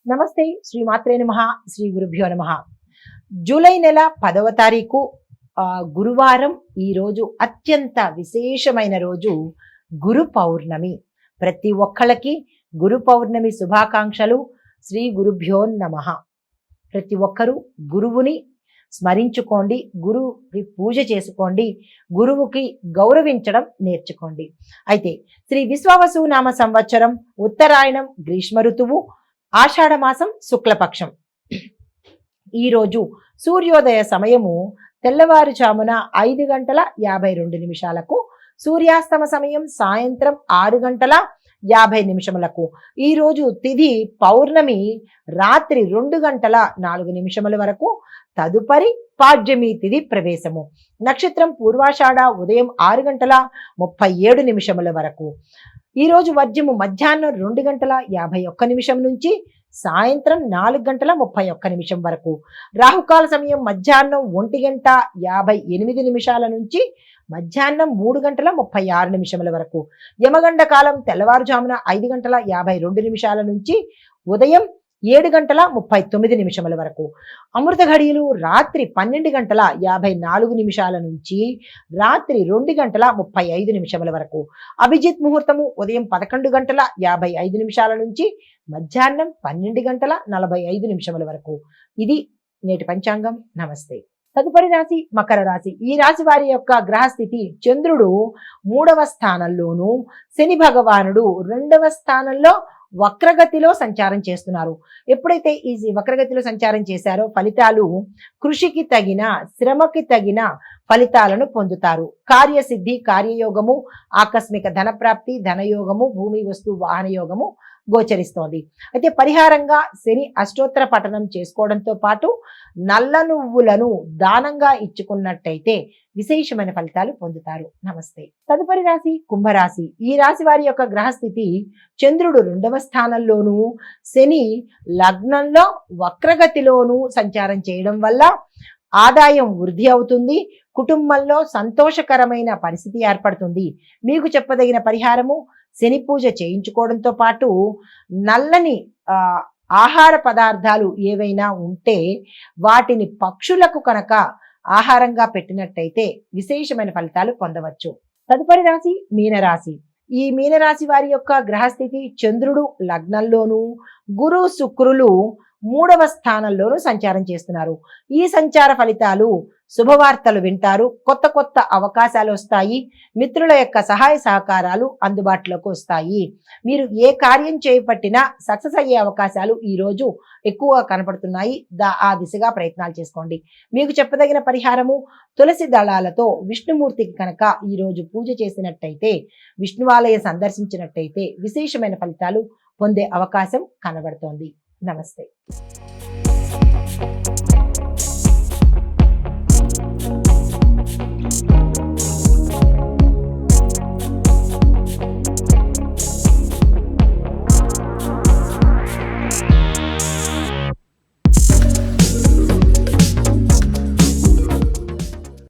నమస్తే. శ్రీ మాత్రే నమః. శ్రీ గురుభ్యో నమః. జూలై నెల 10వ తారీఖు గురువారం. ఈ రోజు అత్యంత విశేషమైన రోజు గురు పౌర్ణమి. ప్రతి ఒక్కళ్ళకి గురు పౌర్ణమి శుభాకాంక్షలు. శ్రీ గురుభ్యో నమః. ప్రతి ఒక్కరూ గురువుని స్మరించుకోండి, గురువుకి పూజ చేసుకోండి, గురువుకి గౌరవించడం నేర్చుకోండి. అయితే శ్రీ విశ్వావసు నామ సంవత్సరం ఉత్తరాయణం గ్రీష్మ ఋతువు ఆషాఢమాసం శుక్లపక్షం. ఈరోజు సూర్యోదయ సమయము తెల్లవారుజామున 5:52 సూర్యాస్తమ సమయం సాయంత్రం 6:50 ఈరోజు తిథి పౌర్ణమి రాత్రి 2:04 వరకు. తదుపరి పాడ్యమి తిథి ప్రవేశము. నక్షత్రం పూర్వాషాఢ ఉదయం 6:37 వరకు. ఈరోజు వర్జ్యము మధ్యాహ్నం 2:51 నుంచి సాయంత్రం 4:31 వరకు. రాహుకాల సమయం మధ్యాహ్నం 1:58 నుంచి మధ్యాహ్నం 3:36 వరకు. యమగండ కాలం తెల్లవారుజామున 5:52 నుంచి ఉదయం 7:39 వరకు. అమృత ఘడియలు రాత్రి 12:54 నుంచి రాత్రి 2:35 వరకు. అభిజిత్ ముహూర్తము ఉదయం 11:55 నుంచి మధ్యాహ్నం 12:45 వరకు. ఇది నేటి పంచాంగం. నమస్తే. తదుపరి రాశి మకర రాశి. ఈ రాశి వారి యొక్క గ్రహస్థితి చంద్రుడు 3వ స్థానంలోను, శని భగవానుడు 2వ స్థానంలో వక్రగతిలో సంచారం చేస్తున్నారు. ఎప్పుడైతే ఈ వక్రగతిలో సంచారం చేశారో ఫలితాలు కృషికి తగిన, శ్రమకి తగిన ఫలితాలను పొందుతారు. కార్యసిద్ధి, కార్యయోగము, ఆకస్మిక ధనప్రాప్తి, ధనయోగము, భూమి వస్తు వాహన యోగము గోచరిస్తోంది. అయితే పరిహారంగా శని అష్టోత్తర పఠనం చేసుకోవడంతో పాటు నల్ల నువ్వులను దానంగా ఇచ్చుకున్నట్టయితే విశేషమైన ఫలితాలు పొందుతారు. నమస్తే. తదుపరి రాశి కుంభరాశి. ఈ రాశి వారి యొక్క గ్రహస్థితి చంద్రుడు 2వ స్థానంలోను, శని లగ్నంలో వక్రగతిలోను సంచారం చేయడం వల్ల ఆదాయం వృద్ధి అవుతుంది. కుటుంబంలో సంతోషకరమైన పరిస్థితి ఏర్పడుతుంది. మీకు చెప్పదగిన పరిహారము శని పూజ చేయించుకోవడంతో పాటు నల్లని ఆహార పదార్థాలు ఏవైనా ఉంటే వాటిని పక్షులకు కనుక ఆహారంగా పెట్టినట్టయితే విశేషమైన ఫలితాలు పొందవచ్చు. తదుపరి రాశి మీనరాశి. ఈ మీనరాశి వారి యొక్క గ్రహస్థితి చంద్రుడు లగ్నంలోను, గురు శుక్రులు 3వ స్థానంలోనూ సంచారం చేస్తున్నారు. ఈ సంచార ఫలితాలు శుభవార్తలు వింటారు, కొత్త కొత్త అవకాశాలు వస్తాయి, మిత్రుల యొక్క సహాయ సహకారాలు అందుబాటులోకి వస్తాయి. మీరు ఏ కార్యం చేపట్టినా సక్సెస్ అయ్యే అవకాశాలు ఈరోజు ఎక్కువగా కనపడుతున్నాయి. ఆ దిశగా ప్రయత్నాలు చేసుకోండి. మీకు చెప్పదగిన పరిహారము తులసి దళాలతో విష్ణుమూర్తికి కనుక ఈరోజు పూజ చేసినట్టయితే, విష్ణువాలయం సందర్శించినట్టయితే విశేషమైన ఫలితాలు పొందే అవకాశం కనబడుతోంది. నమస్తే.